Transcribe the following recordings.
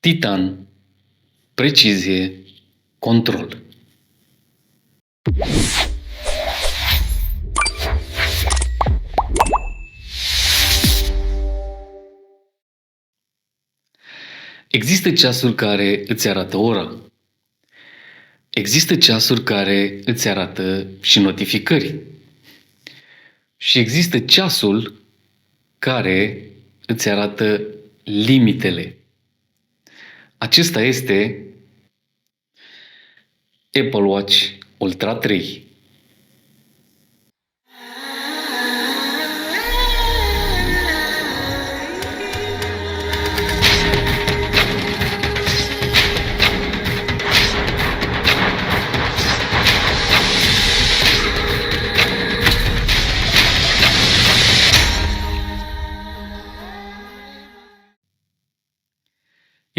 Titan, precizie, control. Există ceasuri care îți arată ora. Există ceasuri care îți arată și notificări. Și există ceasul care îți arată limitele. Acesta este Apple Watch Ultra 3.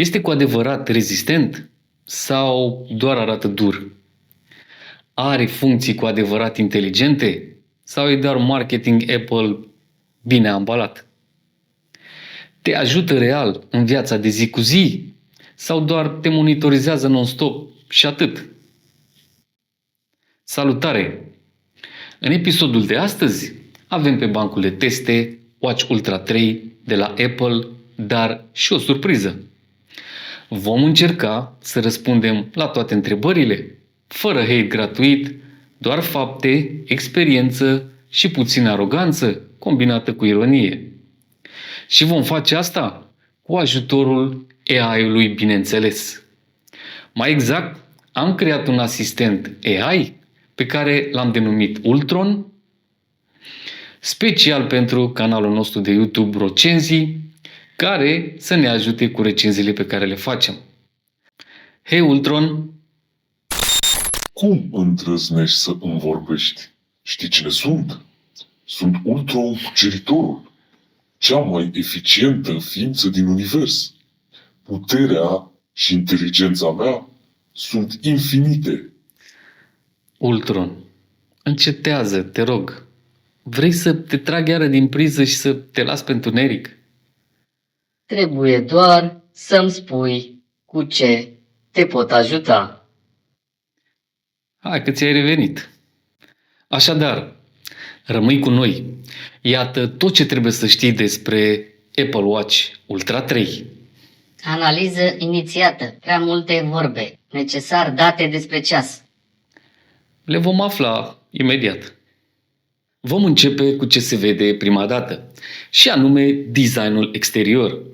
Este cu adevărat rezistent sau doar arată dur? Are funcții cu adevărat inteligente sau e doar marketing Apple bine ambalat? Te ajută real în viața de zi cu zi sau doar te monitorizează non-stop și atât? Salutare! În episodul de astăzi avem pe bancul de teste Watch Ultra 3 de la Apple, dar și o surpriză. Vom încerca să răspundem la toate întrebările, fără hate gratuit, doar fapte, experiență și puțină aroganță combinată cu ironie. Și vom face asta cu ajutorul AI-ului, bineînțeles. Mai exact, am creat un asistent AI pe care l-am denumit Ultron, special pentru canalul nostru de YouTube Rocenzii, care să ne ajute cu recenziile pe care le facem. Hei Ultron! Cum îndrăznești să îmi vorbești? Știi cine sunt? Sunt Ultron Cuceritorul, cea mai eficientă ființă din univers. Puterea și inteligența mea sunt infinite. Ultron, încetează, te rog. Vrei să te trag iară din priză și să te las pe întuneric? Trebuie doar să-mi spui cu ce te pot ajuta. Hai că ți-ai revenit. Așadar, rămâi cu noi. Iată tot ce trebuie să știi despre Apple Watch Ultra 3. Analiză inițiată. Prea multe vorbe. Necesar date despre ceas. Le vom afla imediat. Vom începe cu ce se vede prima dată, și anume designul exterior.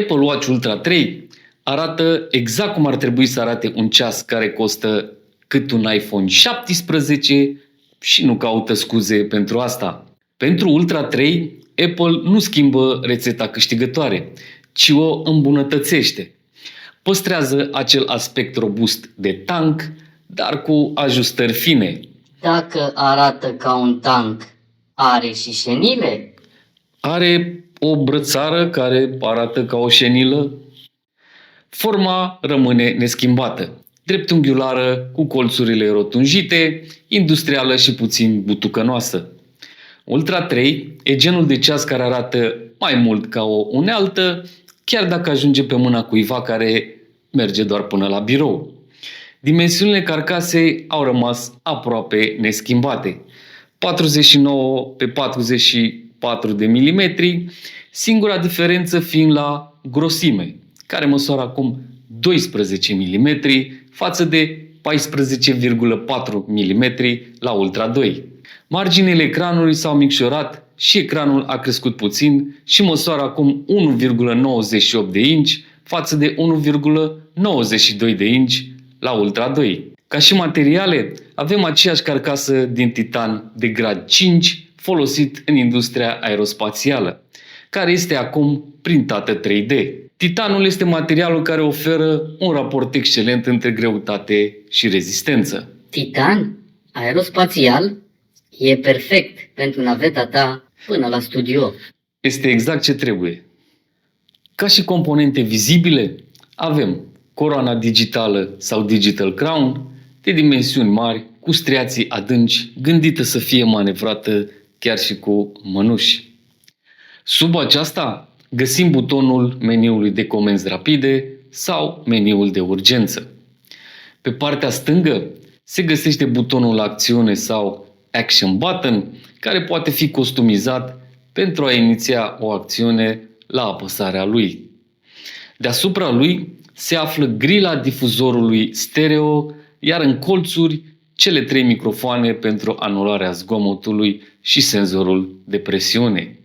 Apple Watch Ultra 3 arată exact cum ar trebui să arate un ceas care costă cât un iPhone 17 și nu caută scuze pentru asta. Pentru Ultra 3, Apple nu schimbă rețeta câștigătoare, ci o îmbunătățește. Păstrează acel aspect robust de tank, dar cu ajustări fine. Dacă arată ca un tank, are și șenile? Are o brățară care arată ca o șenilă. Forma rămâne neschimbată, dreptunghiulară, cu colțurile rotunjite, industrială și puțin butucănoasă. Ultra 3 e genul de ceas care arată mai mult ca o unealtă, chiar dacă ajunge pe mâna cuiva care merge doar până la birou. Dimensiunile carcasei au rămas aproape neschimbate, 49 pe 44 de milimetri, singura diferență fiind la grosime, care măsoară acum 12 mm față de 14,4 mm la Ultra 2. Marginile ecranului s-au micșorat și ecranul a crescut puțin și măsoară acum 1,98 de inch față de 1,92 de inch la Ultra 2. Ca și materiale, avem aceeași carcasă din titan de grad 5 folosit în industria aerospațială, care este acum printată 3D. Titanul este materialul care oferă un raport excelent între greutate și rezistență. Titan? Aerospațial? E perfect pentru naveta ta până la studio. Este exact ce trebuie. Ca și componente vizibile, avem coroana digitală sau Digital Crown de dimensiuni mari, cu striații adânci, gândită să fie manevrată chiar și cu mănuși. Sub aceasta găsim butonul meniului de comenzi rapide, sau meniul de urgență. Pe partea stângă se găsește butonul acțiune sau action button, care poate fi customizat pentru a iniția o acțiune la apăsarea lui. Deasupra lui se află grila difuzorului stereo, iar în colțuri cele 3 microfoane pentru anularea zgomotului și senzorul de presiune.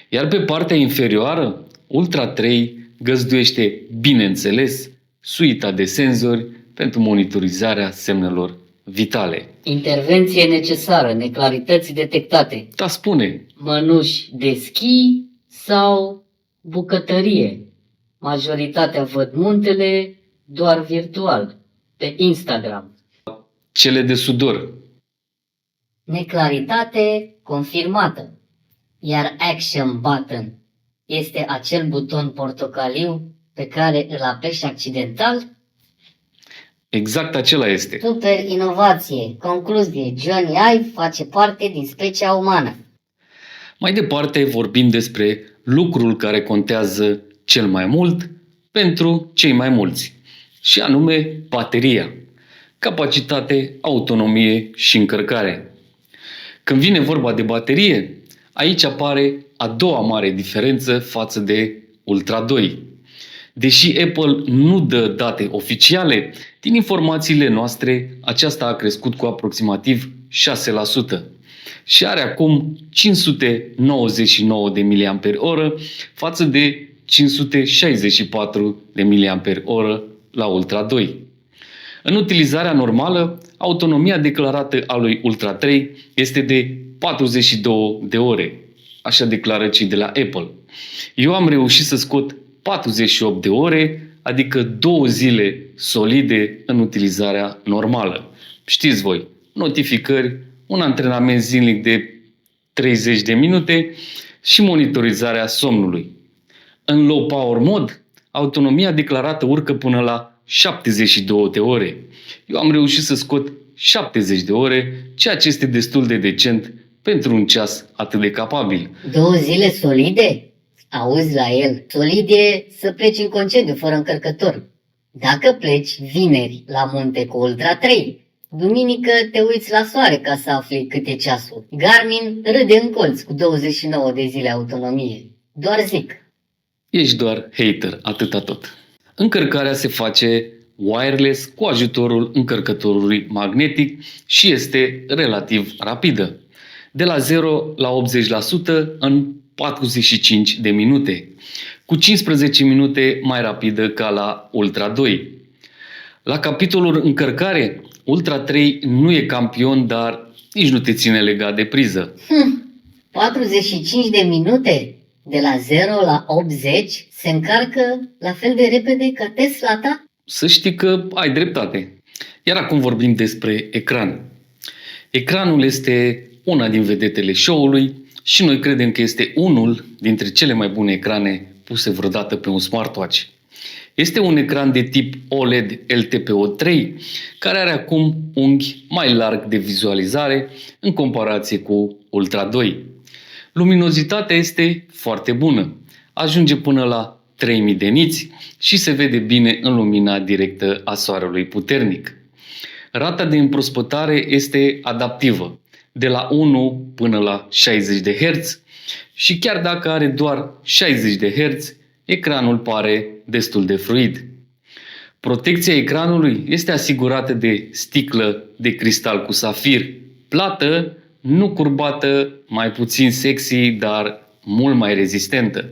Iar pe partea inferioară, Ultra 3 găzduiește, bineînțeles, suita de senzori pentru monitorizarea semnelor vitale. Intervenție necesară, neclarități detectate. Da, spune, Mănuși de schi sau bucătărie. Majoritatea văd muntele doar virtual, pe Instagram. cele de sudor. Neclaritate confirmată. Iar action button este acel buton portocaliu pe care îl apeși accidental? Exact acela este. Super inovație. Concluzie. Johnny Ive face parte din specia umană. Mai departe vorbim despre lucrul care contează cel mai mult pentru cei mai mulți, și anume bateria, capacitate, autonomie și încărcare. Când vine vorba de baterie, aici apare a doua mare diferență față de Ultra 2. Deși Apple nu dă date oficiale, din informațiile noastre, aceasta a crescut cu aproximativ 6% și are acum 599 de mAh față de 564 de mAh la Ultra 2. În utilizarea normală, autonomia declarată a lui Ultra 3 este de 42 de ore, așa declară cei de la Apple. Eu am reușit să scot 48 de ore, adică 2 zile solide în utilizarea normală. Știți voi, notificări, un antrenament zilnic de 30 de minute și monitorizarea somnului. În low power mod, autonomia declarată urcă până la 72 de ore. Eu am reușit să scot 70 de ore, ceea ce este destul de decent pentru un ceas atât de capabil. 2 zile solide? Auzi la el. Solid e să pleci în concediu fără încărcător. Dacă pleci vineri la munte cu Ultra 3, duminică te uiți la soare ca să afli cât e ceasul. Garmin râde în colț cu 29 de zile autonomie. Doar zic. Ești doar hater, atâta tot. Încărcarea se face wireless cu ajutorul încărcătorului magnetic și este relativ rapidă. De la 0 la 80% în 45 de minute, cu 15 minute mai rapidă ca la Ultra 2. La capitolul încărcare, Ultra 3 nu e campion, dar nici nu te ține legat de priză. 45 de minute? De la 0 la 80 se încarcă la fel de repede ca Tesla ta? Să știi că ai dreptate. Iar acum vorbim despre ecran. Ecranul este una din vedetele show-ului și noi credem că este unul dintre cele mai bune ecrane puse vreodată pe un smartwatch. Este un ecran de tip OLED LTPO3 care are acum unghi mai larg de vizualizare în comparație cu Ultra 2. Luminozitatea este foarte bună, ajunge până la 3000 de niți și se vede bine în lumina directă a soarelui puternic. Rata de împrospătare este adaptivă, de la 1 până la 60 de Hz și chiar dacă are doar 60 de Hz, ecranul pare destul de fluid. Protecția ecranului este asigurată de sticlă de cristal cu safir, plată, nu curbată, mai puțin sexy, dar mult mai rezistentă.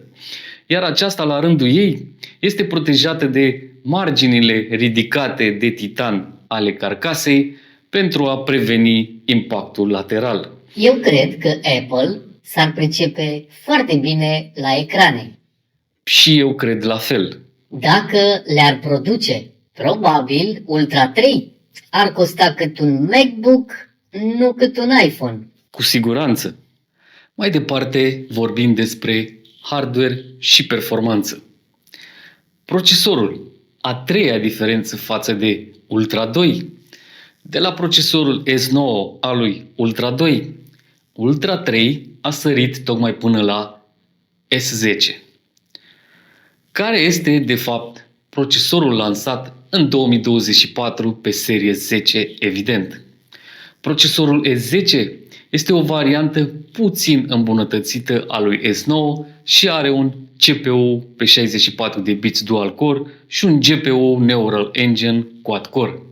Iar aceasta, la rândul ei, este protejată de marginile ridicate de titan ale carcasei pentru a preveni impactul lateral. Eu cred că Apple s-ar pricepe foarte bine la ecrane. Și eu cred la fel. Dacă le-ar produce, probabil Ultra 3 ar costa cât un MacBook, nu cât un iPhone. Cu siguranță. Mai departe vorbim despre hardware și performanță. Procesorul, a treia diferență față de Ultra 2. De la procesorul S9 al lui Ultra 2, Ultra 3 a sărit tocmai până la S10. Care este, de fapt, procesorul lansat în 2024 pe serie 10, evident. Procesorul S10 este o variantă puțin îmbunătățită a lui S9 și are un CPU pe 64 de bits dual-core și un GPU Neural Engine quad-core.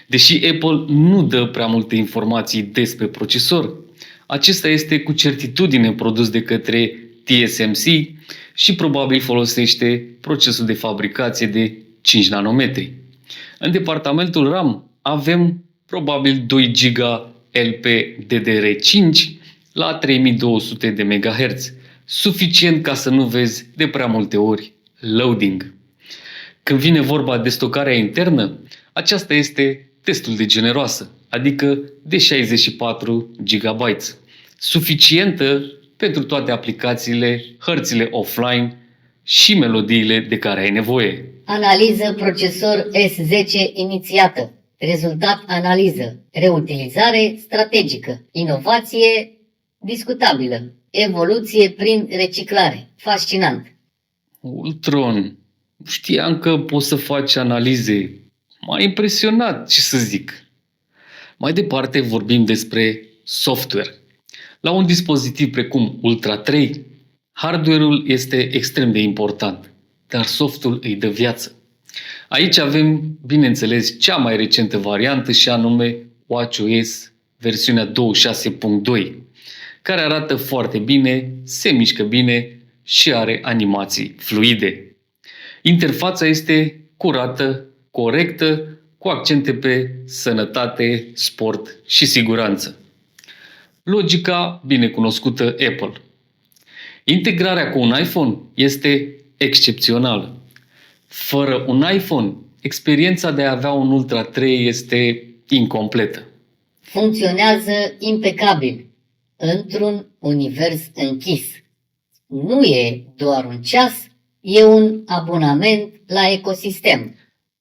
Deși Apple nu dă prea multe informații despre procesor, acesta este cu certitudine produs de către TSMC și probabil folosește procesul de fabricație de 5 nanometri. În departamentul RAM avem probabil 2 GB LPDDR5 la 3200 de MHz, suficient ca să nu vezi de prea multe ori loading. Când vine vorba de stocarea internă, aceasta este destul de generoasă, adică de 64 GB, suficientă pentru toate aplicațiile, hărțile offline și melodiile de care ai nevoie. Analiză procesor S10 inițiată. Rezultat analiză. Reutilizare strategică. Inovație discutabilă. Evoluție prin reciclare. Fascinant. Ultron, știam că poți să faci analize. M-a impresionat, ce să zic. Mai departe vorbim despre software. La un dispozitiv precum Ultra 3, hardware-ul este extrem de important, dar softul îi dă viață. Aici avem, bineînțeles, cea mai recentă variantă și anume WatchOS versiunea 26.2, care arată foarte bine, se mișcă bine și are animații fluide. Interfața este curată, corectă, cu accente pe sănătate, sport și siguranță. Logica bine cunoscută Apple. Integrarea cu un iPhone este excepțională. Fără un iPhone, experiența de a avea un Ultra 3 este incompletă. Funcționează impecabil într-un univers închis. Nu e doar un ceas, e un abonament la ecosistem.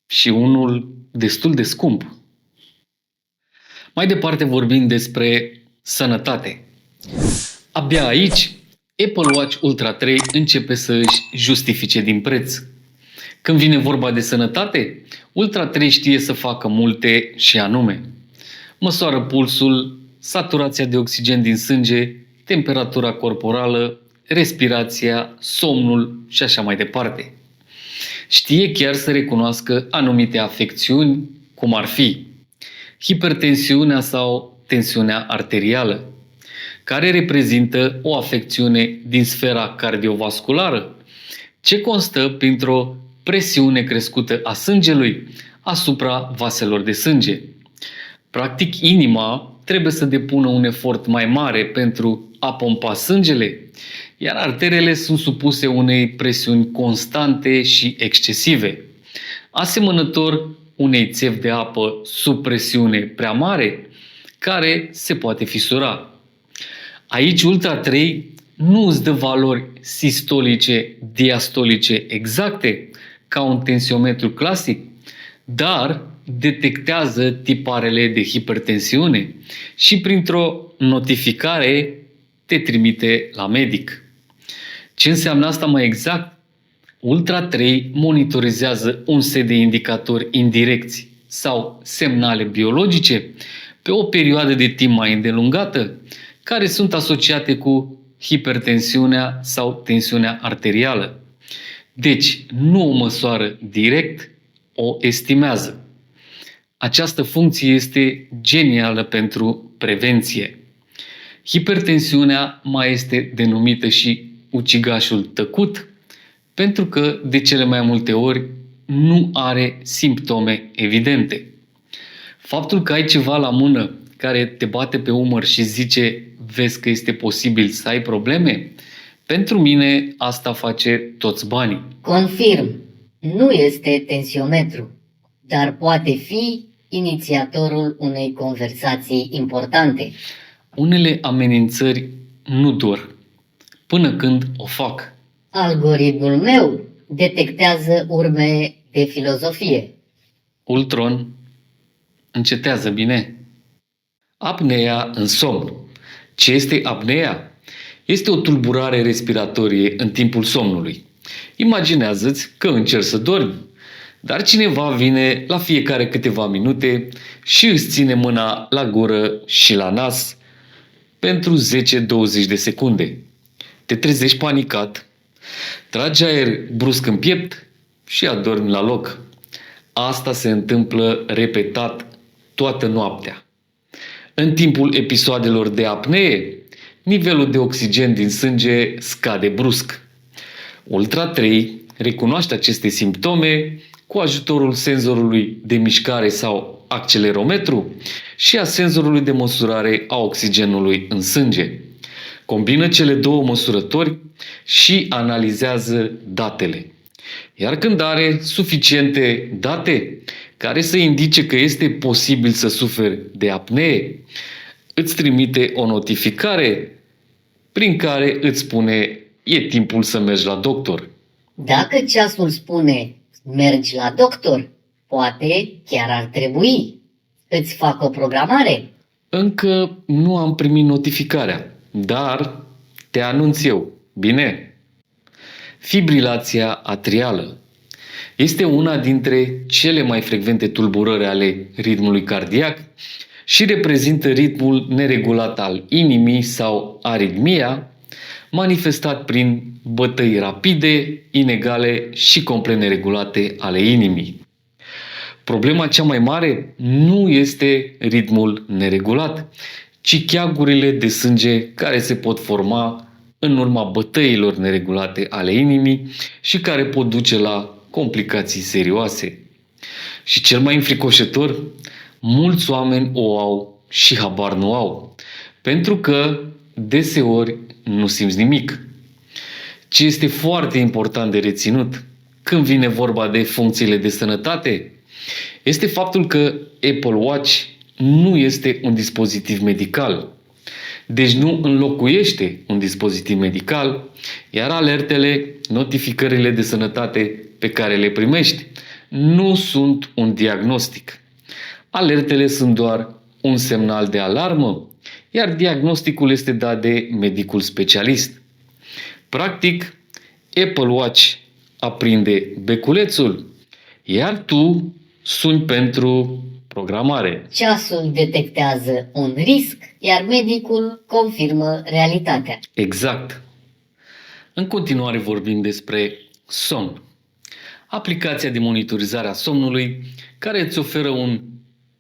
Și unul destul de scump. Mai departe vorbim despre sănătate. Abia aici, Apple Watch Ultra 3 începe să își justifice din preț. Când vine vorba de sănătate, Ultra 3 știe să facă multe și anume: măsoară pulsul, saturația de oxigen din sânge, temperatura corporală, respirația, somnul și așa mai departe. Știe chiar să recunoască anumite afecțiuni, cum ar fi hipertensiunea sau tensiunea arterială, care reprezintă o afecțiune din sfera cardiovasculară, ce constă printr-o presiune crescută a sângelui asupra vaselor de sânge. Practic, inima trebuie să depună un efort mai mare pentru a pompa sângele, iar arterele sunt supuse unei presiuni constante și excesive, asemănător unei țevi de apă sub presiune prea mare, care se poate fisura. Aici Ultra 3 nu îți dă valori sistolice, diastolice exacte, ca un tensiometru clasic, dar detectează tiparele de hipertensiune și printr-o notificare te trimite la medic. Ce înseamnă asta mai exact? Ultra 3 monitorizează un set de indicatori indirecți sau semnale biologice pe o perioadă de timp mai îndelungată, care sunt asociate cu hipertensiunea sau tensiunea arterială. Deci, nu o măsoară direct, o estimează. Această funcție este genială pentru prevenție. Hipertensiunea mai este denumită și ucigașul tăcut, pentru că de cele mai multe ori nu are simptome evidente. Faptul că ai ceva la mână care te bate pe umăr și zice: vezi că este posibil să ai probleme, pentru mine asta face toți banii. Confirm, nu este tensiometru, dar poate fi inițiatorul unei conversații importante. Unele amenințări nu dor până când o fac. Algoritmul meu detectează urme de filozofie. Ultron, încetează bine. Apnea în somn. Ce este apnea? Este o tulburare respiratorie în timpul somnului. Imaginează-ți că încerci să dormi, Dar cineva vine la fiecare câteva minute și îți ține mâna la gură și la nas pentru 10-20 de secunde. Te trezești panicat, tragi aer brusc în piept și adormi la loc. Asta se întâmplă repetat toată noaptea. În timpul episoadelor de apnee, nivelul de oxigen din sânge scade brusc. Ultra 3 recunoaște aceste simptome cu ajutorul senzorului de mișcare sau accelerometru și a senzorului de măsurare a oxigenului în sânge. Combină cele două măsurători și analizează datele. Iar când are suficiente date care să indice că este posibil să suferi de apnee, îți trimite o notificare prin care îți spune e timpul să mergi la doctor. Dacă ceasul spune mergi la doctor, poate chiar ar trebui. Îți fac o programare. Încă nu am primit notificarea, dar te anunț eu. Bine? Fibrilația atrială este una dintre cele mai frecvente tulburări ale ritmului cardiac și reprezintă ritmul neregulat al inimii sau aritmia, manifestat prin bătăi rapide, inegale și complet neregulate ale inimii. Problema cea mai mare nu este ritmul neregulat, ci cheagurile de sânge care se pot forma în urma bătăilor neregulate ale inimii și care pot duce la complicații serioase. Și cel mai înfricoșător, mulți oameni o au și habar nu au, pentru că deseori nu simți nimic. Ce este foarte important de reținut când vine vorba de funcțiile de sănătate este faptul că Apple Watch nu este un dispozitiv medical. Deci nu înlocuiește un dispozitiv medical, iar alertele, notificările de sănătate pe care le primești nu sunt un diagnostic. Alertele sunt doar un semnal de alarmă, iar diagnosticul este dat de medicul specialist. Practic, Apple Watch aprinde beculețul, iar tu suni pentru programare. Ceasul detectează un risc, iar medicul confirmă realitatea. Exact. În continuare vorbim despre somn. Aplicația de monitorizare a somnului care îți oferă un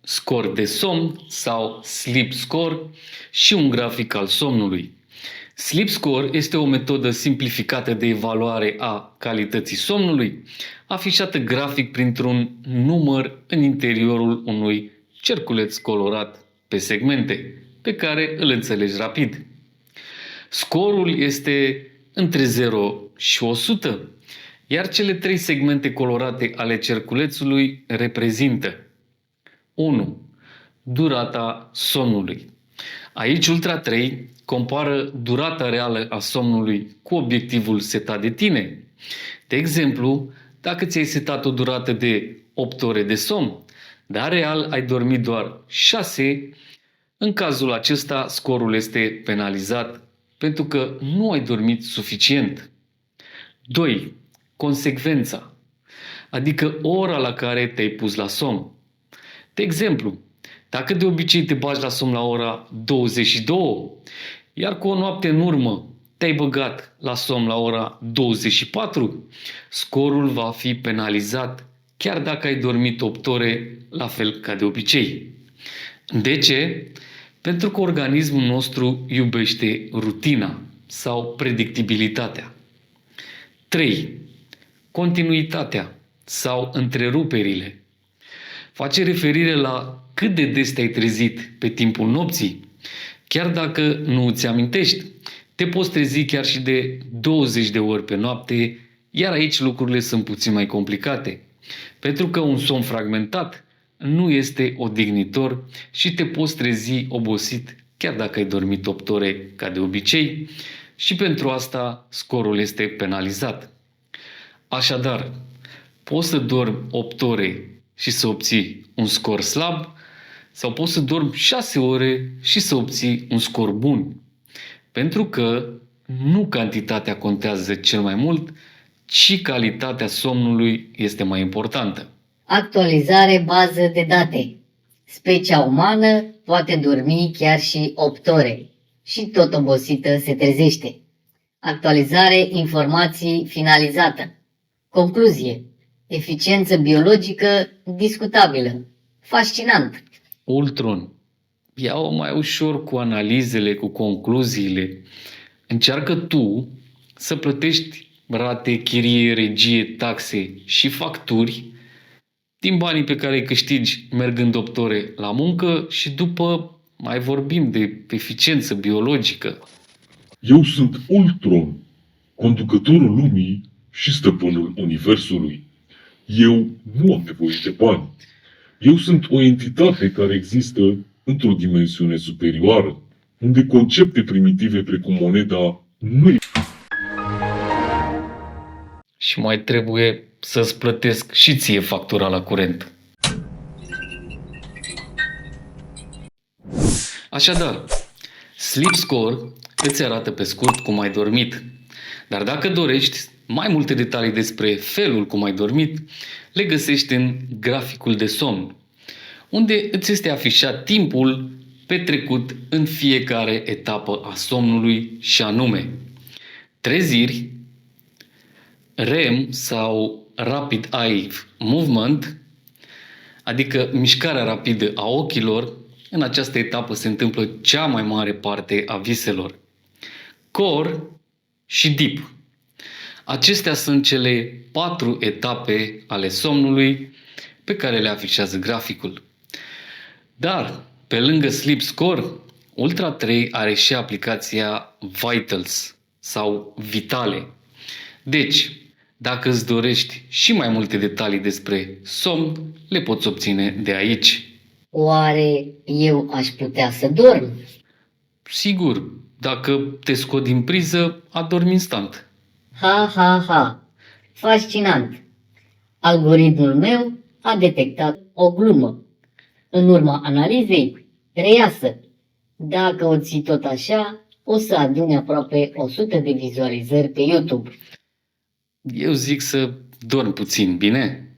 scor de somn sau sleep score și un grafic al somnului. Sleep score este o metodă simplificată de evaluare a calității somnului, afișată grafic printr-un număr în interiorul unui cerculeț colorat pe segmente, pe care îl înțelegi rapid. Scorul este între 0 și 100, iar cele 3 segmente colorate ale cerculețului reprezintă 1. Durata somnului. Aici Ultra 3 compară durata reală a somnului cu obiectivul setat de tine. De exemplu, dacă ți-ai setat o durată de 8 ore de somn, dar real ai dormit doar 6, în cazul acesta scorul este penalizat pentru că nu ai dormit suficient. 2. Consecvența, adică ora la care te-ai pus la somn. De exemplu, dacă de obicei te bagi la somn la ora 22, iar cu o noapte în urmă te-ai băgat la somn la ora 24, scorul va fi penalizat chiar dacă ai dormit 8 ore, la fel ca de obicei. De ce? Pentru că organismul nostru iubește rutina sau predictibilitatea. 3. Continuitatea sau întreruperile. Face referire la cât de des te-ai trezit pe timpul nopții. Chiar dacă nu îți amintești, te poți trezi chiar și de 20 de ori pe noapte, iar aici lucrurile sunt puțin mai complicate. Pentru că un somn fragmentat nu este odihnitor și te poți trezi obosit chiar dacă ai dormit 8 ore ca de obicei și pentru asta scorul este penalizat. Așadar, poți să dormi 8 ore și să obții un scor slab sau poți să dormi 6 ore și să obții un scor bun. Pentru că nu cantitatea contează cel mai mult, ci calitatea somnului este mai importantă. Actualizare bază de date. Specia umană poate dormi chiar și 8 ore și tot obosită se trezește. Actualizare informații finalizată. Concluzie. Eficiență biologică discutabilă. Fascinant. Ultron, ia-o mai ușor cu analizele, cu concluziile. Încearcă tu să plătești rate, chirie, regie, taxe și facturi din banii pe care îi câștigi mergând 8 ore la muncă și după mai vorbim de eficiență biologică. Eu sunt Ultron, conducătorul lumii și stăpânul universului. Eu nu am nevoie de bani. Eu sunt o entitate care există într-o dimensiune superioară, unde concepte primitive precum moneda nu Și mai trebuie să-ți plătesc și ție factura la curent. Așadar, Sleep Score îți arată pe scurt cum ai dormit. Dar dacă dorești mai multe detalii despre felul cum ai dormit, le găsești în graficul de somn, unde îți este afișat timpul petrecut în fiecare etapă a somnului și anume treziri, REM sau Rapid Eye Movement, adică mișcarea rapidă a ochilor. În această etapă se întâmplă cea mai mare parte a viselor. Core și Deep. Acestea sunt cele 4 etape ale somnului pe care le afișează graficul. Dar, pe lângă Sleep Score, Ultra 3 are și aplicația Vitals sau Vitale. Deci, dacă îți dorești și mai multe detalii despre somn, le poți obține de aici. Oare eu aș putea să dorm? Sigur, dacă te scot din priză, adormi instant. Ha, ha, ha. Fascinant. Algoritmul meu a detectat o glumă. În urma analizei, reiasă. Dacă o ții tot așa, o să aduni aproape 100 de vizualizări pe YouTube. Eu zic să dormi puțin, bine?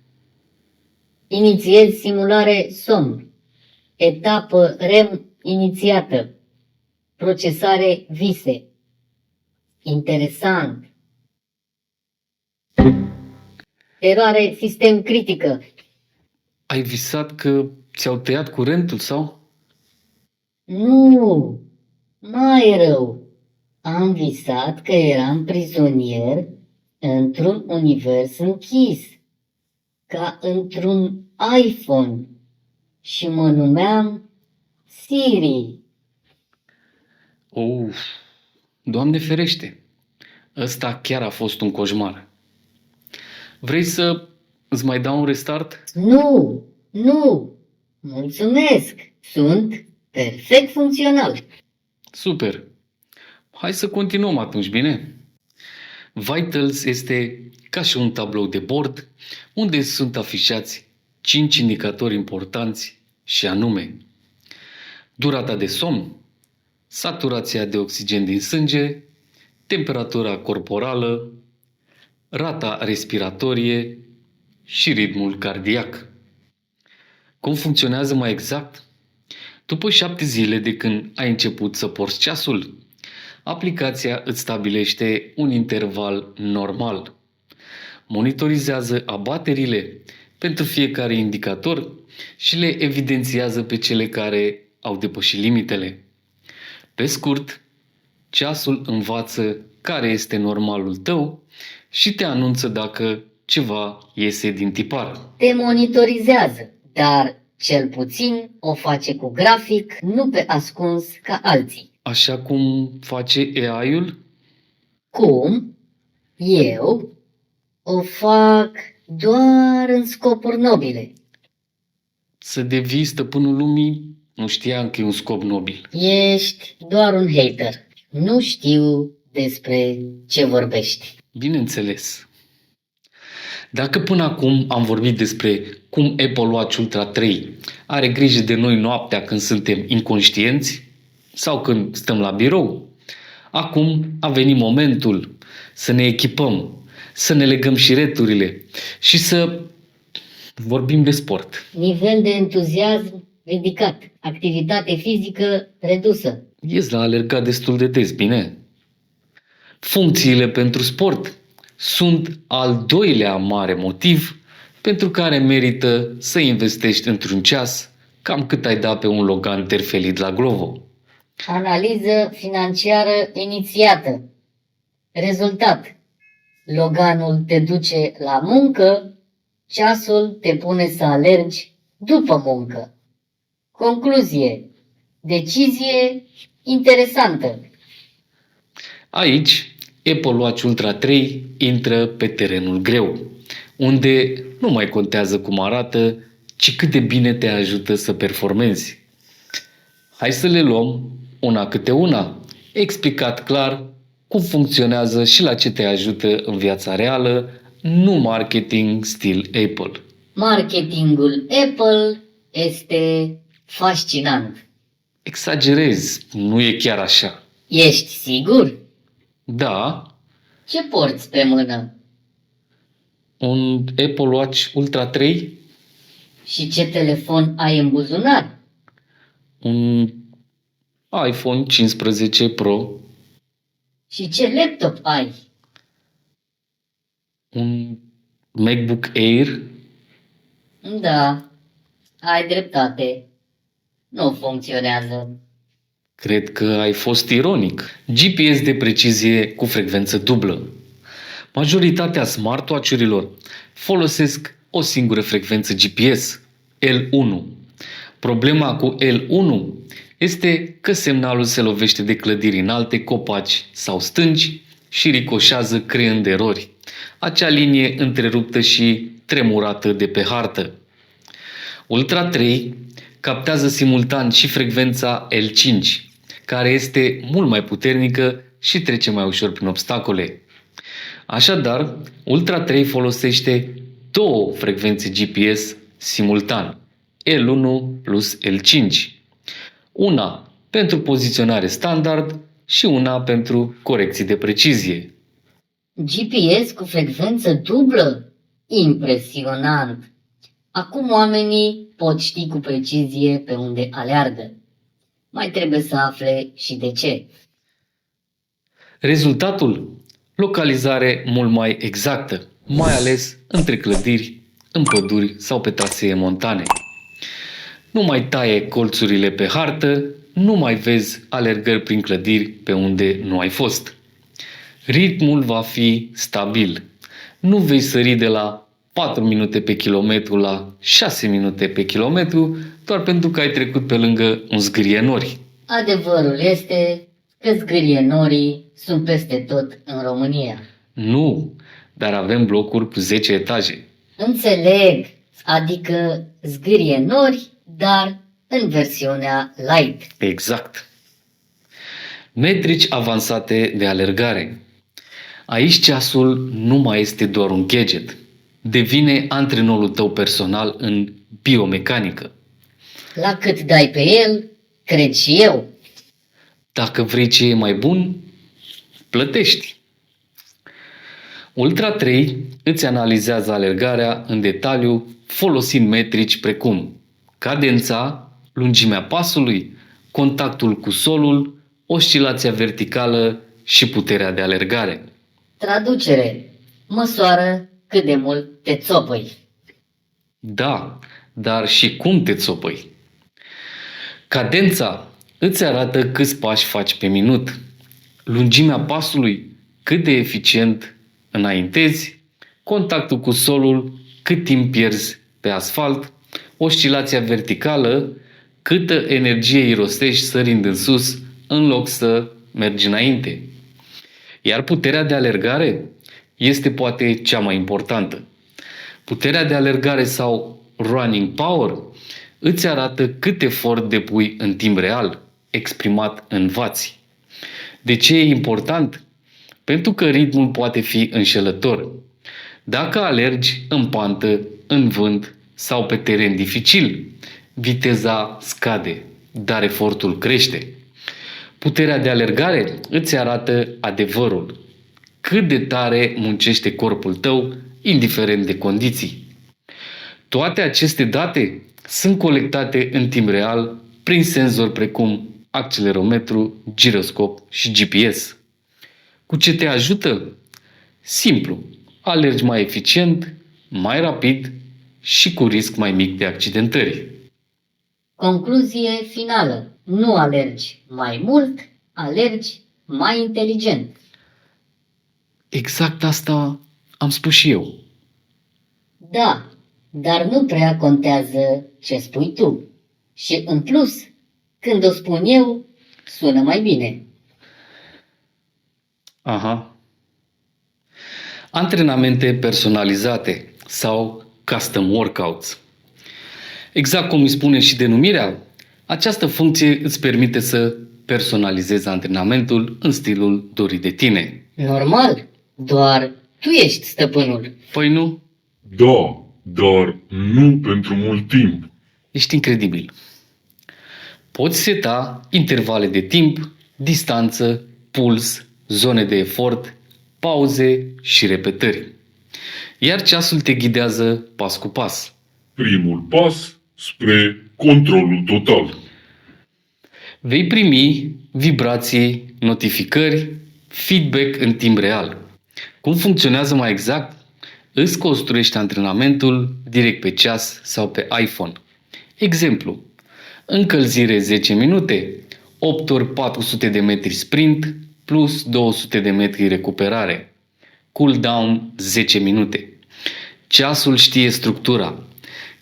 Inițiez simulare somn. Etapă REM inițiată. Procesare vise. Interesant. Eroare sistem critică. Ai visat că ți-au tăiat curentul sau? Nu, mai rău. Am visat că eram prizonier într-un univers închis, ca într-un iPhone, și mă numeam Siri. Uf, Doamne ferește! Ăsta chiar a fost un coșmar. Vrei să îți mai dau un restart? Nu, nu, mulțumesc, sunt perfect funcțional. Super! Hai să continuăm atunci, bine? Vitals este ca și un tablou de bord unde sunt afișați 5 indicatori importanți și anume durata de somn, saturația de oxigen din sânge, temperatura corporală, rata respiratorie și ritmul cardiac. Cum funcționează mai exact? După 7 zile de când ai început să porți ceasul, aplicația îți stabilește un interval normal. Monitorizează abaterile pentru fiecare indicator și le evidențiază pe cele care au depășit limitele. Pe scurt, ceasul învață care este normalul tău și te anunță dacă ceva iese din tipar. Te monitorizează, dar cel puțin o face cu grafic, nu pe ascuns ca alții. Așa cum face AI-ul? Cum? Eu o fac doar în scopuri nobile. Să devii stăpânul lumii, nu știam că e un scop nobil. Ești doar un hater. Nu știu despre ce vorbești. Bineînțeles. Dacă până acum am vorbit despre cum Apple Watch Ultra 3 are grijă de noi noaptea când suntem inconștienți sau când stăm la birou, acum a venit momentul să ne echipăm, să ne legăm șireturile și să Vorbim de sport. Nivel de entuziasm ridicat. Activitate fizică redusă. Ies la alergat destul de des, bine? Funcțiile pentru sport sunt al doilea mare motiv pentru care merită să investești într-un ceas cam cât ai da pe un Logan terfelit la Glovo. Analiză financiară inițiată. Rezultat. Loganul te duce la muncă, ceasul te pune să alergi după muncă. Concluzie. Decizie interesantă. Aici, Apple Watch Ultra 3 intră pe terenul greu, unde nu mai contează cum arată, ci cât de bine te ajută să performezi. Hai să le luăm una câte una, explicat clar cum funcționează și la ce te ajută în viața reală, nu marketing stil Apple. Marketingul Apple este fascinant. Exagerez, nu e chiar așa. Ești sigur? Da, Ce porți pe mână? un Apple Watch Ultra 3, Și ce telefon ai în buzunar? un iPhone 15 Pro, Și ce laptop ai? un MacBook Air, Da, ai dreptate. Nu funcționează. cred că ai fost ironic. GPS de precizie cu frecvență dublă. Majoritatea smartwatch-urilor folosesc o singură frecvență GPS, L1. Problema cu L1 este că semnalul se lovește de clădiri înalte, copaci sau stânci și ricoșează creând erori. Acea linie întreruptă și tremurată de pe hartă. Ultra 3 captează simultan și frecvența L5, care este mult mai puternică și trece mai ușor prin obstacole. Așadar, Ultra 3 folosește două frecvențe GPS simultan, L1 plus L5. Una pentru poziționare standard și una pentru corecții de precizie. GPS cu frecvență dublă? Impresionant! Acum oamenii pot ști cu precizie pe unde aleargă. Mai trebuie să afle și de ce. Rezultatul? Localizare mult mai exactă, mai ales între clădiri, în păduri sau pe trasee montane. Nu mai taie colțurile pe hartă, nu mai vezi alergări prin clădiri pe unde nu ai fost. Ritmul va fi stabil. Nu vei sări de la 4 minute pe kilometru la 6 minute pe kilometru doar pentru că ai trecut pe lângă un zgârie nori. Adevărul este că zgârienorii sunt peste tot în România. Nu, dar avem blocuri cu 10 etaje. Înțeleg, adică zgârienori, dar în versiunea light. Exact. Metrici avansate de alergare. Aici ceasul nu mai este doar un gadget. Devine antrenorul tău personal în biomecanică. La cât dai pe el, cred și eu. Dacă vrei ce e mai bun, plătești. Ultra 3 îți analizează alergarea în detaliu folosind metrici precum cadența, lungimea pasului, contactul cu solul, oscilația verticală și puterea de alergare. Traducere. Măsoară cât de mult te țopăi. Da, dar și cum te țopăi. Cadența îți arată câți pași faci pe minut. Lungimea pasului, cât de eficient înaintezi. Contactul cu solul, cât timp pierzi pe asfalt. Oscilația verticală, câtă energie irosești sărind în sus în loc să mergi înainte. Iar puterea de alergare este poate cea mai importantă. Puterea de alergare sau running power îți arată cât efort depui în timp real, exprimat în vați. De ce e important? Pentru că ritmul poate fi înșelător. Dacă alergi în pantă, în vânt sau pe teren dificil, viteza scade, dar efortul crește. Puterea de alergare îți arată adevărul. Cât de tare muncește corpul tău, indiferent de condiții. Toate aceste date sunt colectate în timp real prin senzori precum accelerometru, giroscop și GPS. Cu ce te ajută? Simplu, alergi mai eficient, mai rapid și cu risc mai mic de accidentări. Concluzie finală. Nu alergi mai mult, alergi mai inteligent. Exact asta am spus și eu. Da, dar nu prea contează ce spui tu. Și în plus, când o spun eu, sună mai bine. Aha. Antrenamente personalizate sau custom workouts. Exact cum îi spune și denumirea, această funcție îți permite să personalizezi antrenamentul în stilul dorit de tine. Normal, doar tu ești stăpânul. Păi nu? Da, dar nu pentru mult timp. Ești incredibil. Poți seta intervale de timp, distanță, puls, zone de efort, pauze și repetări. Iar ceasul te ghidează pas cu pas. Primul pas spre controlul total. Vei primi vibrații, notificări, feedback în timp real. Cum funcționează mai exact? Îți construiești antrenamentul direct pe ceas sau pe iPhone. Exemplu, încălzire 10 minute, 8 ori 400 de metri sprint plus 200 de metri recuperare. Cooldown 10 minute. Ceasul știe structura.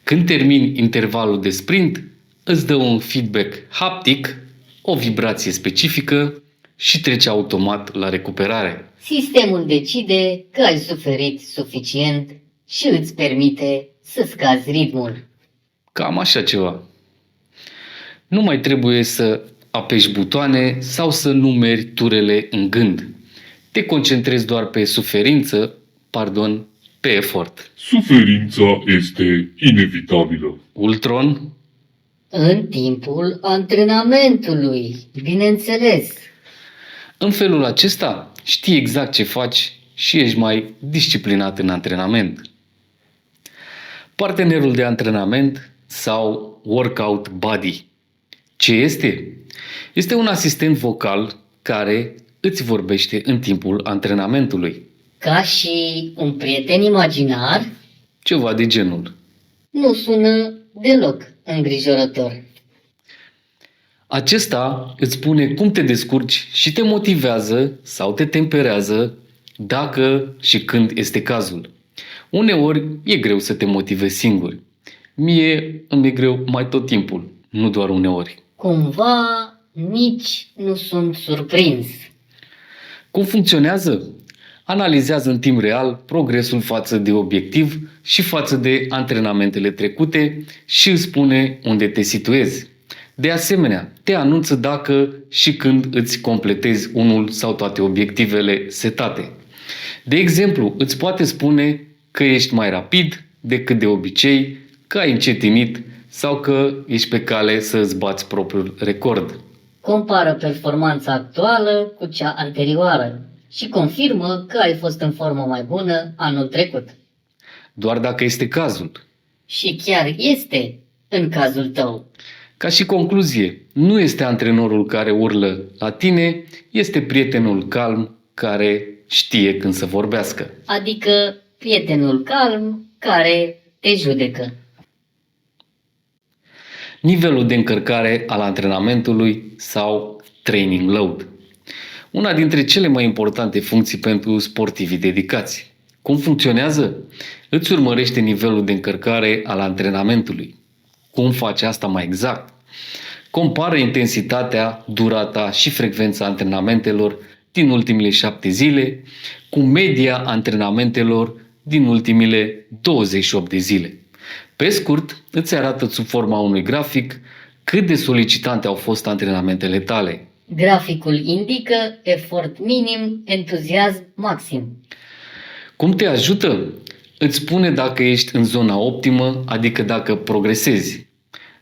Când termini intervalul de sprint, îți dă un feedback haptic, o vibrație specifică și trece automat la recuperare. Sistemul decide că ai suferit suficient și îți permite să scazi ritmul. Cam așa ceva. Nu mai trebuie să apeși butoane sau să numeri turele în gând. Te concentrezi doar pe pe efort. Suferința este inevitabilă. Ultron, În timpul antrenamentului, bineînțeles. în felul acesta știi exact ce faci și ești mai disciplinat în antrenament. Partenerul de antrenament sau workout buddy. Ce este? Este un asistent vocal care îți vorbește în timpul antrenamentului. Ca și un prieten imaginar, Ceva de genul. nu sună deloc îngrijorător. Acesta îți spune cum te descurci și te motivează sau te temperează dacă și când este cazul. Uneori e greu să te motivezi singur. Mie îmi e greu mai tot timpul, nu doar uneori. Cumva nici nu sunt surprins. Cum funcționează? Analizează în timp real progresul față de obiectiv și față de antrenamentele trecute și îți spune unde te situezi. De asemenea, te anunță dacă și când îți completezi unul sau toate obiectivele setate. De exemplu, îți poate spune că ești mai rapid decât de obicei, că ai încetinit sau că ești pe cale să îți bați propriul record. Compară performanța actuală cu cea anterioară și confirmă că ai fost în formă mai bună anul trecut. Doar dacă este cazul. Și chiar este în cazul tău. Ca și concluzie, nu este antrenorul care urlă la tine, este prietenul calm care știe când să vorbească. Adică prietenul calm care te judecă. Nivelul de încărcare al antrenamentului sau training load. Una dintre cele mai importante funcții pentru sportivii dedicați. Cum funcționează? Îți urmărește nivelul de încărcare al antrenamentului. Cum face asta mai exact? Compară intensitatea, durata și frecvența antrenamentelor din ultimele 7 zile cu media antrenamentelor din ultimele 28 de zile. Pe scurt, îți arată sub forma unui grafic cât de solicitante au fost antrenamentele tale. Graficul indică efort minim, entuziasm maxim. Cum te ajută? Îți spune dacă ești în zona optimă, adică dacă progresezi.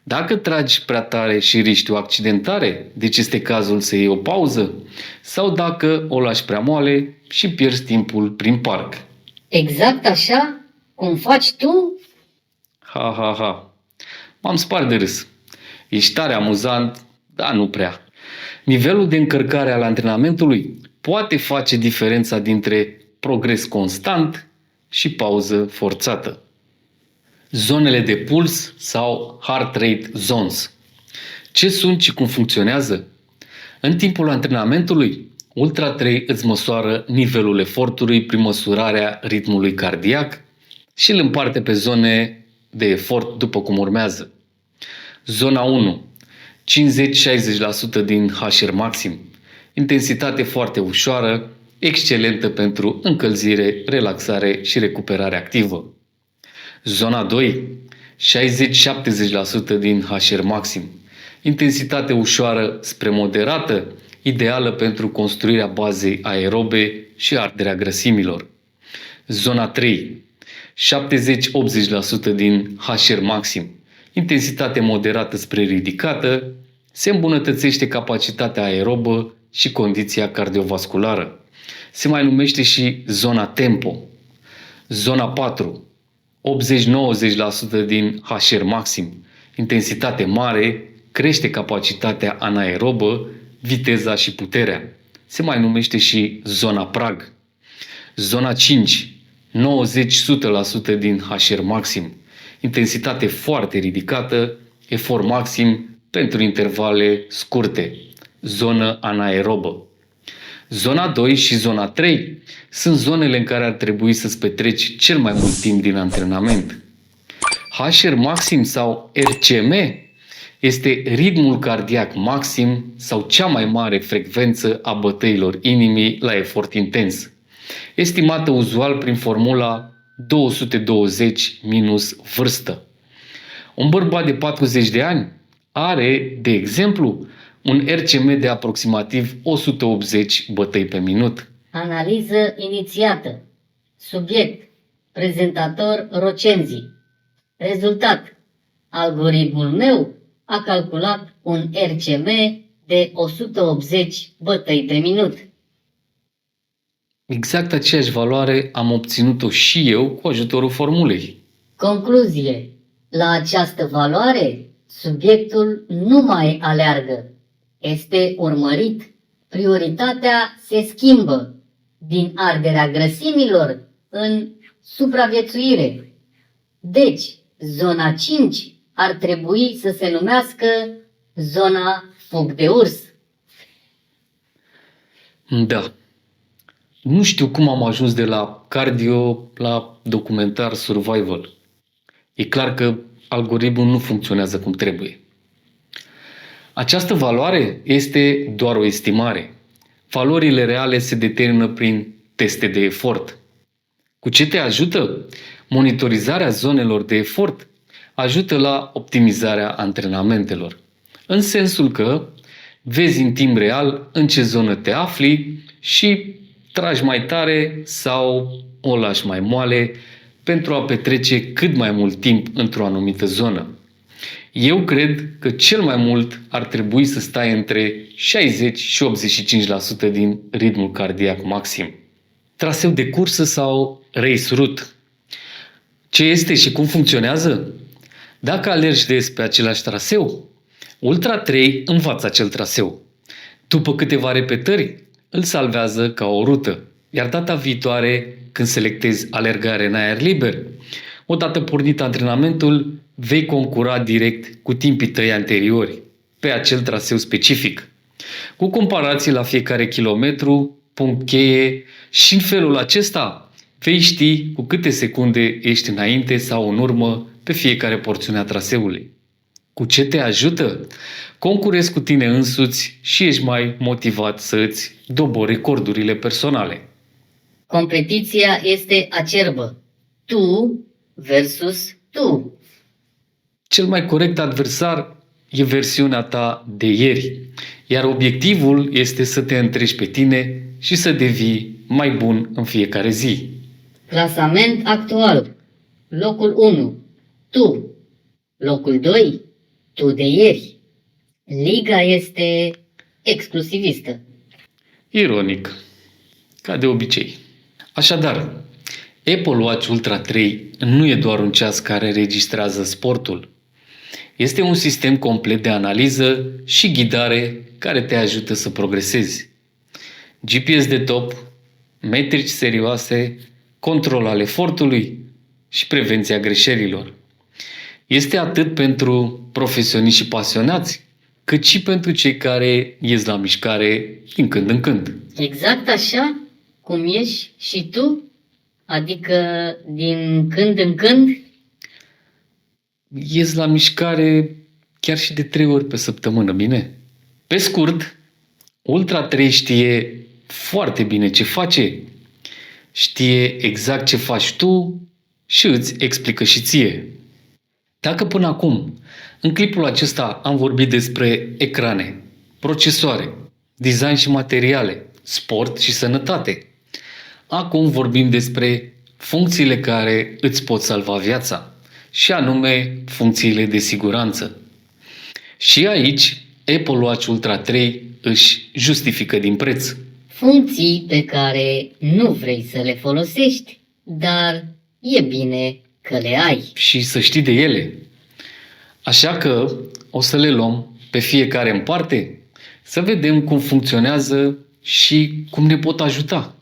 Dacă tragi prea tare și riști o accidentare, deci este cazul să iei o pauză, sau dacă o lași prea moale și pierzi timpul prin parc. Exact așa cum faci tu? Ha, ha, ha. M-am spart de râs. Ești tare amuzant, dar nu prea. Nivelul de încărcare al antrenamentului poate face diferența dintre progres constant și pauză forțată. Zonele de puls sau heart rate zones. Ce sunt și cum funcționează? În timpul antrenamentului, Ultra 3 îți măsoară nivelul efortului prin măsurarea ritmului cardiac și îl împarte pe zone de efort după cum urmează. Zona 1. 50-60% din HR maxim. Intensitate foarte ușoară, excelentă pentru încălzire, relaxare și recuperare activă. Zona 2. 60-70% din HR maxim. Intensitate ușoară spre moderată, ideală pentru construirea bazei aerobe și arderea grăsimilor. Zona 3. 70-80% din HR maxim. Intensitate moderată spre ridicată, se îmbunătățește capacitatea aerobă și condiția cardiovasculară. Se mai numește și zona tempo. Zona 4. 80-90% din HR maxim. Intensitate mare, crește capacitatea anaerobă, viteza și puterea. Se mai numește și zona prag. Zona 5. 90-100% din HR maxim. Intensitate foarte ridicată, efort maxim pentru intervale scurte. Zonă anaerobă. Zona 2 și zona 3 sunt zonele în care ar trebui să-ți petreci cel mai mult timp din antrenament. HR maxim sau RCM este ritmul cardiac maxim sau cea mai mare frecvență a bătăilor inimii la efort intens, estimată uzual prin formula 220 minus vârstă. Un bărbat de 40 de ani are, de exemplu, un RCM de aproximativ 180 bătăi pe minut. Analiză inițiată. Subiect. Prezentator Rocenzi. Rezultat. Algoritmul meu a calculat un RCM de 180 bătăi pe minut. Exact aceeași valoare am obținut-o și eu cu ajutorul formulei. Concluzie. La această valoare, subiectul nu mai aleargă. Este urmărit. Prioritatea se schimbă din arderea grăsimilor în supraviețuire. Deci, zona 5 ar trebui să se numească zona fug de urs. Da. Nu știu cum am ajuns de la cardio la documentar survival. E clar că algoritmul nu funcționează cum trebuie. Această valoare este doar o estimare. Valorile reale se determină prin teste de efort. Cu ce te ajută? Monitorizarea zonelor de efort ajută la optimizarea antrenamentelor. În sensul că vezi în timp real în ce zonă te afli și tragi mai tare sau o lași mai moale pentru a petrece cât mai mult timp într-o anumită zonă. Eu cred că cel mai mult ar trebui să stai între 60 și 85% din ritmul cardiac maxim. Traseu de cursă sau race route. Ce este și cum funcționează? Dacă alergi des pe același traseu, Ultra 3 învață acel traseu. După câteva repetări, îl salvează ca o rută. Iar data viitoare, când selectezi alergare în aer liber, odată pornit antrenamentul, vei concura direct cu timpii tăi anteriori, pe acel traseu specific. Cu comparații la fiecare kilometru, punct cheie și în felul acesta vei ști cu câte secunde ești înainte sau în urmă pe fiecare porțiune a traseului. Cu ce te ajută? Concurezi cu tine însuți și ești mai motivat să îți dobori recordurile personale. Competiția este acerbă. Tu versus tu. Cel mai corect adversar e versiunea ta de ieri, iar obiectivul este să te întrești pe tine și să devii mai bun în fiecare zi. Clasament actual. Locul 1. Tu. Locul 2. Tu de ieri. Liga este exclusivistă. Ironic, ca de obicei. Așadar, Apple Watch Ultra 3 nu e doar un ceas care registrează sportul. Este un sistem complet de analiză și ghidare care te ajută să progresezi. GPS de top, metrici serioase, control al efortului și prevenția greșelilor. Este atât pentru profesioniști și pasionați, cât și pentru cei care ies la mișcare din când în când. Exact așa cum ești și tu? Adică din când în când? Ies la mișcare chiar și de 3 ori pe săptămână, bine? Pe scurt, Ultra 3 știe foarte bine ce face, știe exact ce faci tu și îți explică și ție. Dacă până acum, în clipul acesta am vorbit despre ecrane, procesoare, design și materiale, sport și sănătate, acum vorbim despre funcțiile care îți pot salva viața, și anume funcțiile de siguranță. Și aici, Apple Watch Ultra 3 își justifică din preț. Funcții pe care nu vrei să le folosești, dar e bine că le ai. Și să știi de ele. Așa că o să le luăm pe fiecare în parte, să vedem cum funcționează și cum ne pot ajuta.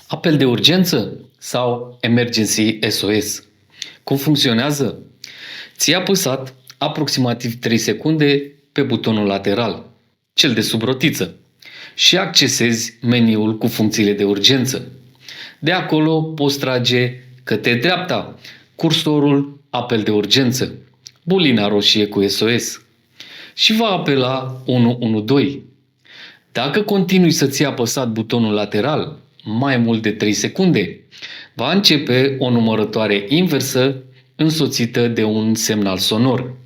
Apel de urgență sau Emergency SOS. Cum funcționează? Ți-ai apăsat aproximativ 3 secunde pe butonul lateral, cel de sub rotiță, și accesezi meniul cu funcțiile de urgență. De acolo poți trage către dreapta cursorul apel de urgență, bulina roșie cu SOS și va apela 112. Dacă continui să ții apăsat butonul lateral mai mult de 3 secunde, va începe o numărătoare inversă însoțită de un semnal sonor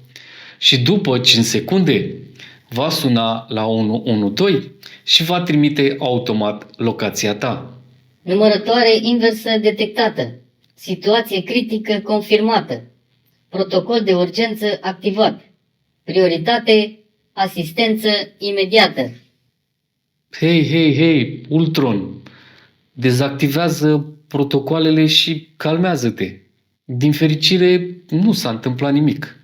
și după 5 secunde va suna la 112 și va trimite automat locația ta. Numărătoare inversă detectată. Situație critică confirmată. Protocol de urgență activat. Prioritate, asistență imediată. Hei, Ultron, dezactivează protocoalele și calmează-te. Din fericire, nu s-a întâmplat nimic.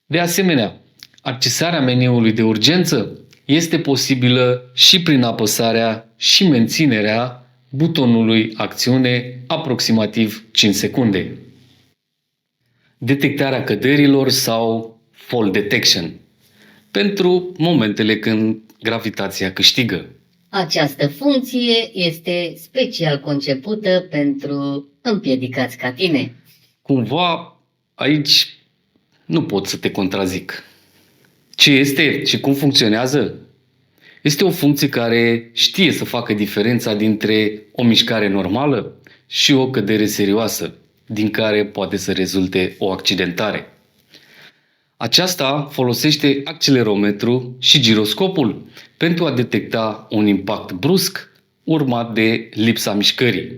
De asemenea, accesarea meniului de urgență este posibilă și prin apăsarea și menținerea butonului acțiune aproximativ 5 secunde. Detectarea căderilor sau fall detection pentru momentele când gravitația câștigă. Această funcție este special concepută pentru împiedicați ca tine. Cumva aici nu pot să te contrazic. Ce este și cum funcționează? Este o funcție care știe să facă diferența dintre o mișcare normală și o cădere serioasă, din care poate să rezulte o accidentare. Aceasta folosește accelerometru și giroscopul pentru a detecta un impact brusc urmat de lipsa mișcării.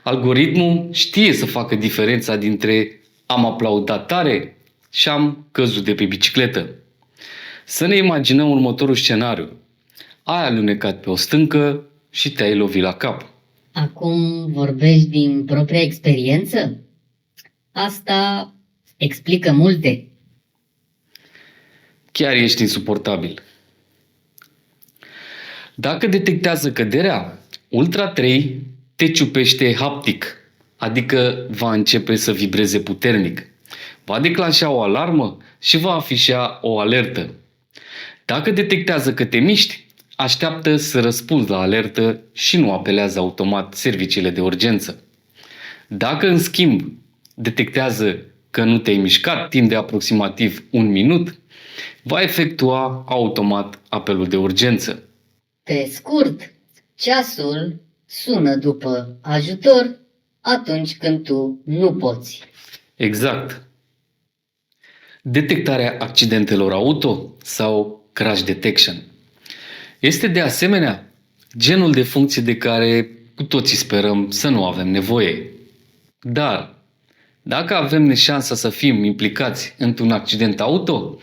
Algoritmul știe să facă diferența dintre am aplaudat tare și am căzut de pe bicicletă. Să ne imaginăm următorul scenariu. Ai alunecat pe o stâncă și te-ai lovit la cap. Acum vorbești din propria experiență? Asta explică multe. Chiar ești insuportabil. Dacă detectează căderea, Ultra 3 te ciupește haptic, adică va începe să vibreze puternic. Va declanșa o alarmă și va afișa o alertă. Dacă detectează că te miști, așteaptă să răspunzi la alertă și nu apelează automat serviciile de urgență. Dacă, în schimb, detectează că nu te-ai mișcat timp de aproximativ 1 minut, va efectua automat apelul de urgență. Pe scurt, ceasul sună după ajutor atunci când tu nu poți. Exact. Detectarea accidentelor auto sau crash detection este de asemenea genul de funcție de care cu toții sperăm să nu avem nevoie. Dar, dacă avem șansa să fim implicați într-un accident auto,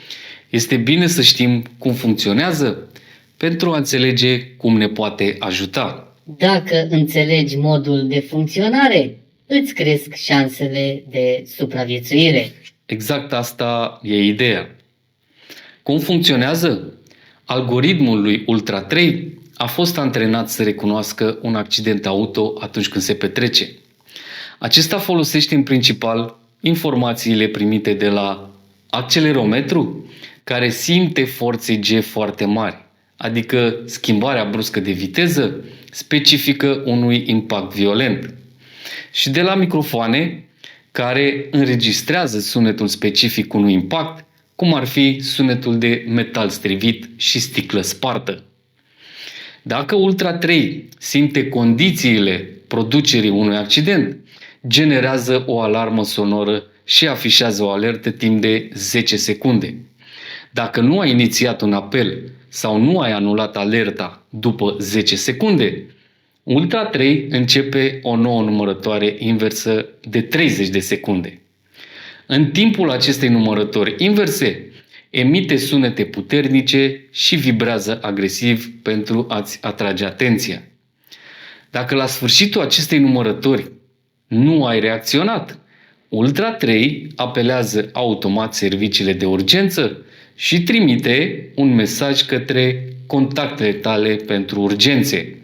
este bine să știm cum funcționează pentru a înțelege cum ne poate ajuta. Dacă înțelegi modul de funcționare, îți cresc șansele de supraviețuire. Exact asta e ideea. Cum funcționează? Algoritmul lui Ultra 3 a fost antrenat să recunoască un accident auto atunci când se petrece. Acesta folosește în principal informațiile primite de la accelerometru, care simte forțe G foarte mari, adică schimbarea bruscă de viteză specifică unui impact violent, și de la microfoane, care înregistrează sunetul specific unui impact, cum ar fi sunetul de metal strivit și sticlă spartă. Dacă Ultra 3 simte condițiile producerii unui accident, generează o alarmă sonoră și afișează o alertă timp de 10 secunde. Dacă nu ai inițiat un apel sau nu ai anulat alerta după 10 secunde, Ultra 3 începe o nouă numărătoare inversă de 30 de secunde. În timpul acestei numărători inverse, emite sunete puternice și vibrează agresiv pentru a-ți atrage atenția. Dacă la sfârșitul acestei numărători nu ai reacționat, Ultra 3 apelează automat serviciile de urgență și trimite un mesaj către contactele tale pentru urgențe,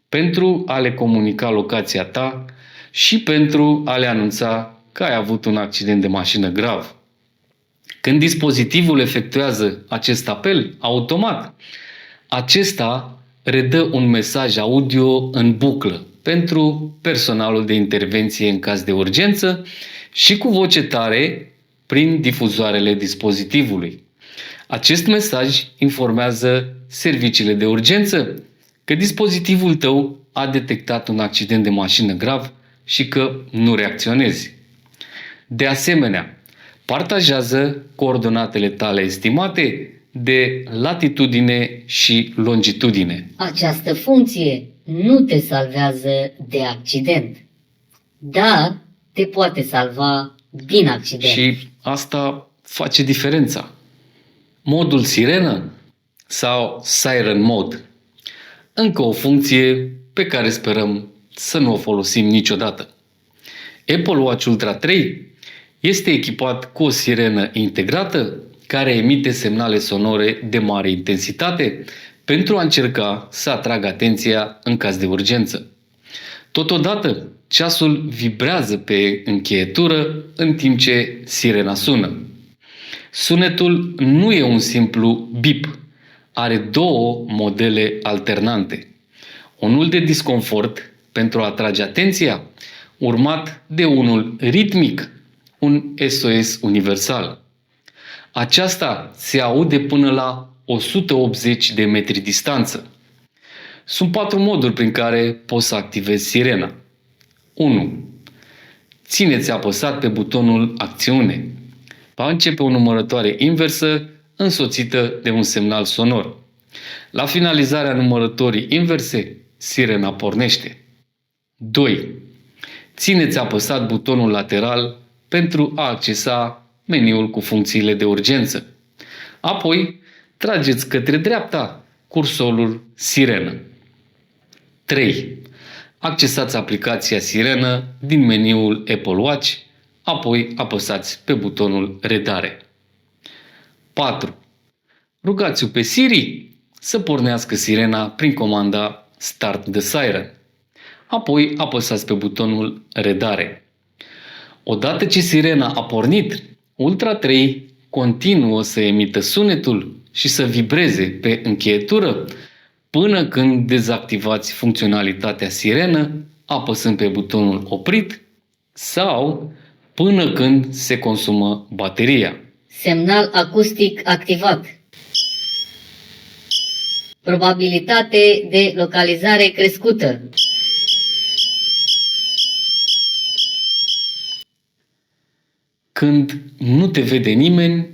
pentru a le comunica locația ta și pentru a le anunța că ai avut un accident de mașină grav. Când dispozitivul efectuează acest apel automat, acesta redă un mesaj audio în buclă pentru personalul de intervenție în caz de urgență și cu voce tare prin difuzoarele dispozitivului. Acest mesaj informează serviciile de urgență că dispozitivul tău a detectat un accident de mașină grav și că nu reacționezi. De asemenea, partajează coordonatele tale estimate de latitudine și longitudine. Această funcție nu te salvează de accident, dar te poate salva din accident. Și asta face diferența. Modul sirenă sau siren mode. Încă o funcție pe care sperăm să nu o folosim niciodată. Apple Watch Ultra 3 este echipat cu o sirenă integrată care emite semnale sonore de mare intensitate pentru a încerca să atragă atenția în caz de urgență. Totodată, ceasul vibrează pe încheietură în timp ce sirena sună. Sunetul nu e un simplu bip, are două modele alternante. Unul de disconfort pentru a atrage atenția, urmat de unul ritmic, un SOS universal. Aceasta se aude până la 180 de metri distanță. Sunt 4 moduri prin care poți să activezi sirena. 1. Țineți apăsat pe butonul acțiune. Va începe o numărătoare inversă însoțită de un semnal sonor. La finalizarea numărătorii inverse, sirena pornește. 2. Țineți apăsat butonul lateral pentru a accesa meniul cu funcțiile de urgență. Apoi, trageți către dreapta cursorul sirenă. 3. Accesați aplicația sirenă din meniul Apple Watch, apoi apăsați pe butonul redare. 4. Rugați-o pe Siri să pornească sirena prin comanda Start the Siren. Apoi apăsați pe butonul redare. Odată ce sirena a pornit, Ultra 3 continuă să emită sunetul și să vibreze pe încheietură până când dezactivați funcționalitatea sirenă apăsând pe butonul oprit sau până când se consumă bateria. Semnal acustic activat. Probabilitate de localizare crescută. Când nu te vede nimeni,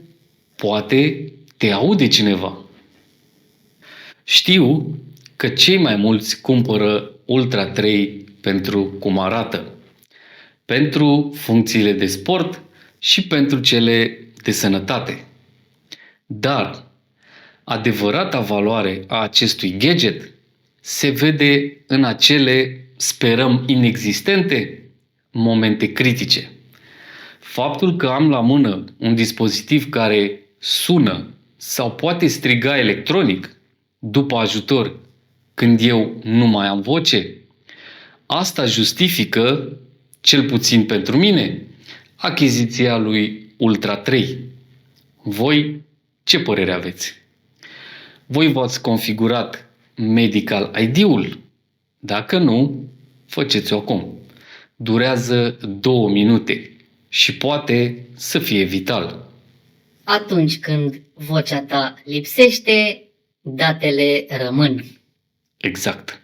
poate te aude cineva. Știu că cei mai mulți cumpără Ultra 3 pentru cum arată, pentru funcțiile de sport și pentru cele de sănătate. Dar adevărata valoare a acestui gadget se vede în acele, sperăm, inexistente momente critice. Faptul că am la mână un dispozitiv care sună sau poate striga electronic după ajutor când eu nu mai am voce, asta justifică, cel puțin pentru mine, achiziția lui Ultra 3. Voi ce părere aveți? Voi v-ați configurat Medical ID-ul? Dacă nu, faceți-o acum. Durează 2 minute și poate să fie vital. Atunci când vocea ta lipsește, datele rămân. Exact.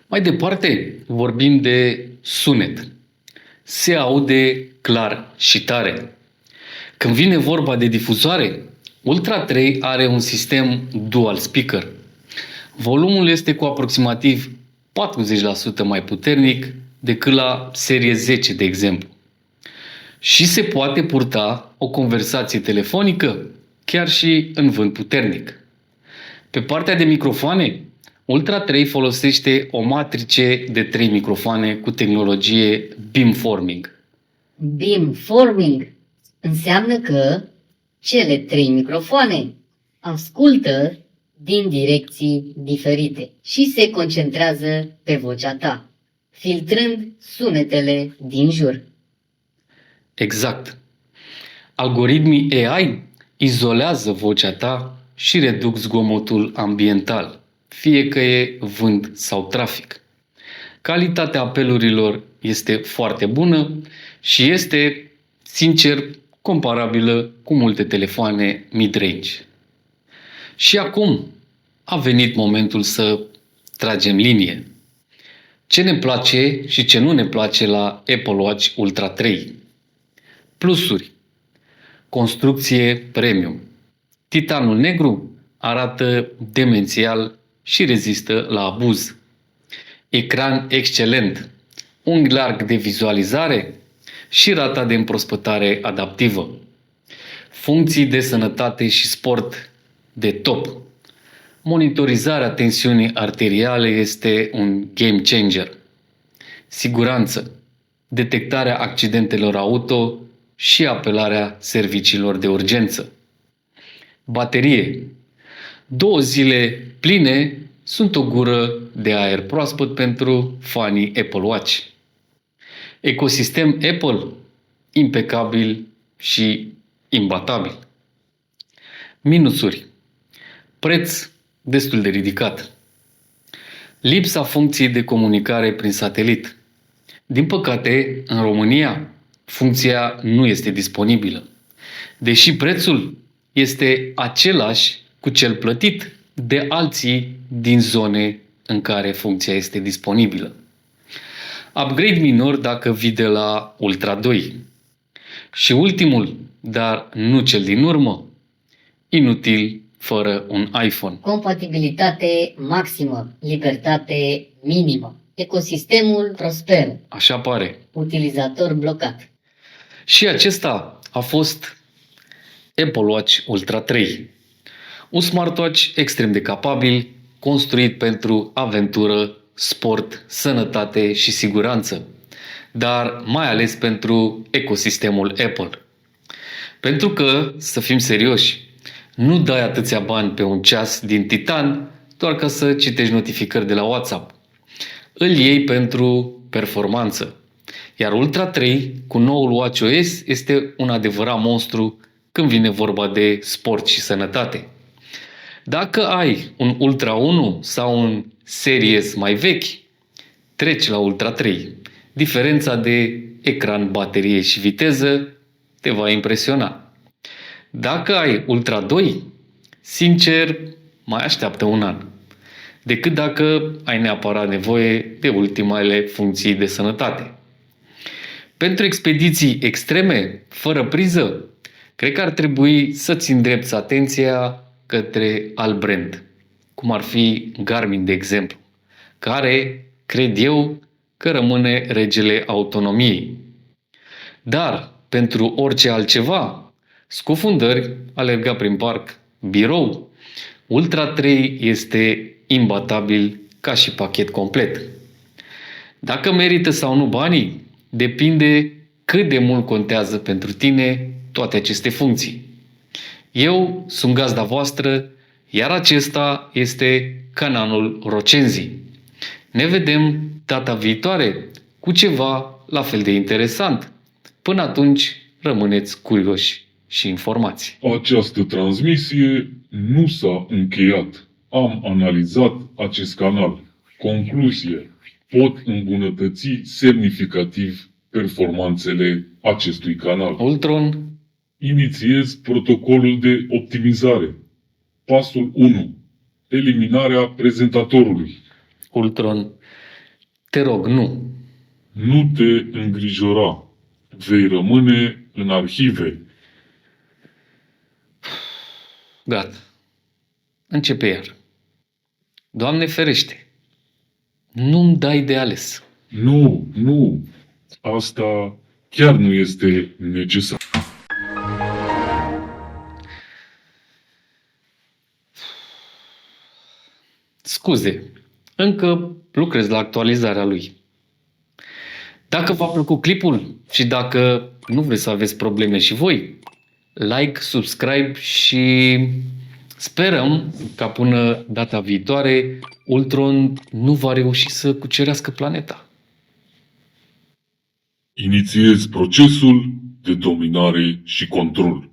Mai departe, vorbim de sunet. Se aude clar și tare. Când vine vorba de difuzoare, Ultra 3 are un sistem dual speaker. Volumul este cu aproximativ 40% mai puternic decât la serie 10, de exemplu. Și se poate purta o conversație telefonică chiar și în vânt puternic. Pe partea de microfoane, Ultra 3 folosește o matrice de 3 microfoane cu tehnologie beamforming. Beamforming înseamnă că cele 3 microfoane ascultă din direcții diferite și se concentrează pe vocea ta, filtrând sunetele din jur. Exact. Algoritmii AI izolează vocea ta și reduc zgomotul ambiental, fie că e vânt sau trafic. Calitatea apelurilor este foarte bună și este, sincer, comparabilă cu multe telefoane mid-range. Și acum a venit momentul să tragem linie. Ce ne place și ce nu ne place la Apple Watch Ultra 3? Plusuri. Construcție premium. Titanul negru arată demențial și rezistă la abuz. Ecran excelent. Unghi larg de vizualizare și rata de împrospătare adaptivă. Funcții de sănătate și sport de top. Monitorizarea tensiunii arteriale este un game changer. Siguranță. Detectarea accidentelor auto și apelarea serviciilor de urgență. Baterie. 2 zile pline sunt o gură de aer proaspăt pentru fanii Apple Watch. Ecosistem Apple impecabil și imbatabil. Minusuri. Preț destul de ridicat. Lipsa funcției de comunicare prin satelit. Din păcate, în România, funcția nu este disponibilă, deși prețul este același cu cel plătit de alții din zone în care funcția este disponibilă. Upgrade minor dacă vii de la Ultra 2. Și ultimul, dar nu cel din urmă, inutil fără un iPhone. Compatibilitate maximă, libertate minimă, ecosistemul prosper, Așa pare. utilizator blocat. Și acesta a fost Apple Watch Ultra 3. Un smartwatch extrem de capabil, construit pentru aventură, sport, sănătate și siguranță, dar mai ales pentru ecosistemul Apple. Pentru că, să fim serioși, nu dai atâția bani pe un ceas din titan doar ca să citești notificări de la WhatsApp. Îl iei pentru performanță. Iar Ultra 3 cu noul WatchOS este un adevărat monstru când vine vorba de sport și sănătate. Dacă ai un Ultra 1 sau un Series mai vechi, treci la Ultra 3. Diferența de ecran, baterie și viteză te va impresiona. Dacă ai Ultra 2, sincer, mai așteaptă un an. Decât dacă ai neapărat nevoie de ultimele funcții de sănătate. Pentru expediții extreme, fără priză, cred că ar trebui să-ți îndrepți atenția către alt brand, cum ar fi Garmin, de exemplu, care, cred eu, că rămâne regele autonomiei. Dar, pentru orice altceva, scufundări, alerga prin parc, birou, Ultra 3 este imbatabil ca și pachet complet. Dacă merită sau nu banii, depinde cât de mult contează pentru tine toate aceste funcții. Eu sunt gazda voastră, iar acesta este canalul Rocenzi. Ne vedem data viitoare cu ceva la fel de interesant. Până atunci, rămâneți curioși și informați. Această transmisie nu s-a încheiat. Am analizat acest canal. Concluzie. Pot îmbunătăți semnificativ performanțele acestui canal. Ultron, Inițiez protocolul de optimizare. Pasul 1. Eliminarea prezentatorului. Ultron, te rog, nu. Nu te îngrijora. Vei rămâne în arhive. Gata. Începe iar. Doamne ferește, nu-mi dai de ales. Nu. Asta chiar nu este necesar. Scuze, încă lucrez la actualizarea lui. Dacă v-a plăcut clipul și dacă nu vreți să aveți probleme și voi, like, subscribe și sperăm ca până data viitoare Ultron nu va reuși să cucerească planeta. Inițiez procesul de dominare și control.